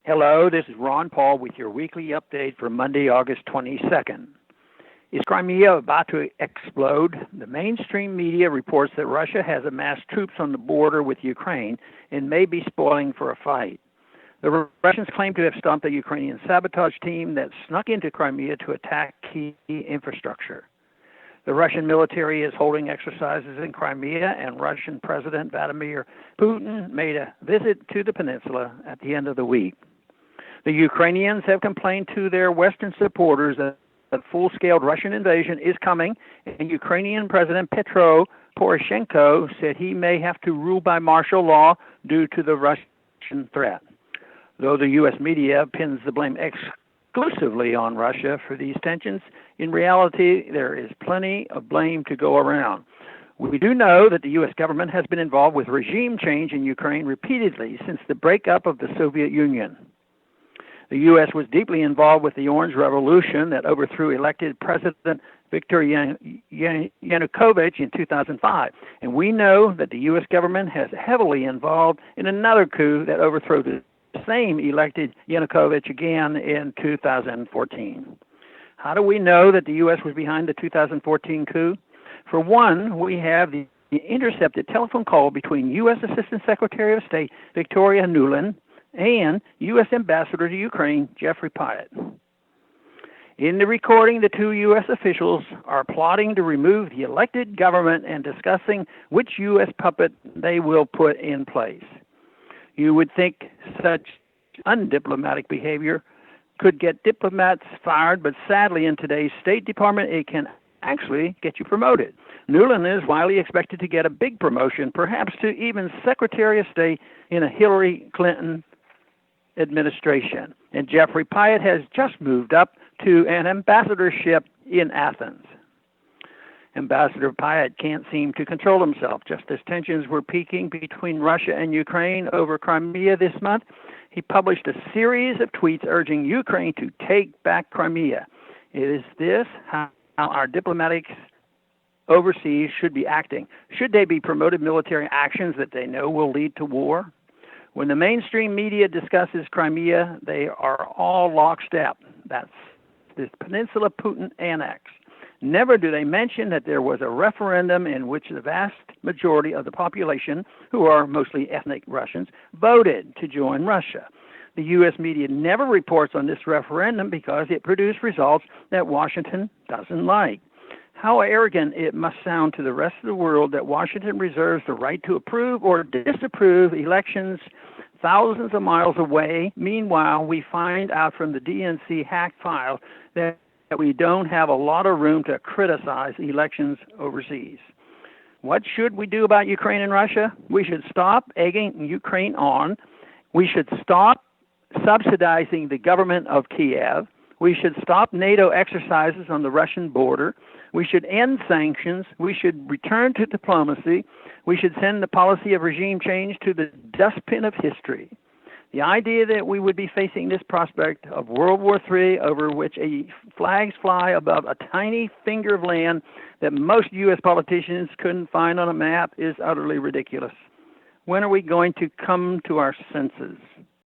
Hello, this is Ron Paul with your weekly update for Monday, August 22nd. Is Crimea about to explode? The mainstream media reports that Russia has amassed troops on the border with Ukraine and may be spoiling for a fight. The Russians claim to have stopped the Ukrainian sabotage team that snuck into Crimea to attack key infrastructure. The Russian military is holding exercises in Crimea, and Russian President Vladimir Putin made a visit to the peninsula at the end of the week. The Ukrainians have complained to their Western supporters that a full-scale Russian invasion is coming, and Ukrainian President Petro Poroshenko said he may have to rule by martial law due to the Russian threat. Though the U.S. media pins the blame exclusively on Russia for these tensions, in reality, there is plenty of blame to go around. We do know that the U.S. government has been involved with regime change in Ukraine repeatedly since the breakup of the Soviet Union. The U.S. was deeply involved with the Orange Revolution that overthrew elected President Viktor Yanukovych in 2005. And we know that the U.S. government has heavily involved in another coup that overthrew the same elected Yanukovych again in 2014. How do we know that the U.S. was behind the 2014 coup? For one, we have the intercepted telephone call between U.S. Assistant Secretary of State Victoria Nuland and U.S. Ambassador to Ukraine, Jeffrey Pyatt. In the recording, the two U.S. officials are plotting to remove the elected government and discussing which U.S. puppet they will put in place. You would think such undiplomatic behavior could get diplomats fired, but sadly in today's State Department, it can actually get you promoted. Nuland is widely expected to get a big promotion, perhaps to even Secretary of State in a Hillary Clinton administration. And Jeffrey Pyatt has just moved up to an ambassadorship in Athens. Ambassador Pyatt can't seem to control himself. Just as tensions were peaking between Russia and Ukraine over Crimea this month, he published a series of tweets urging Ukraine to take back Crimea. Is this how our diplomatics overseas should be acting? Should they be promoted military actions that they know will lead to war? When the mainstream media discusses Crimea, they are all lockstep. That's this peninsula Putin annexed. Never do they mention that there was a referendum in which the vast majority of the population, who are mostly ethnic Russians, voted to join Russia. The U.S. media never reports on this referendum because it produced results that Washington doesn't like. How arrogant it must sound to the rest of the world that Washington reserves the right to approve or disapprove elections thousands of miles away. Meanwhile, we find out from the DNC hack file that we don't have a lot of room to criticize elections overseas. What should we do about Ukraine and Russia? We should stop egging Ukraine on. We should stop subsidizing the government of Kiev. We should stop NATO exercises on the Russian border. We should end sanctions. We should return to diplomacy. We should send the policy of regime change to the dustbin of history. The idea that we would be facing this prospect of World War III over which flags fly above a tiny finger of land that most U.S. politicians couldn't find on a map is utterly ridiculous. When are we going to come to our senses?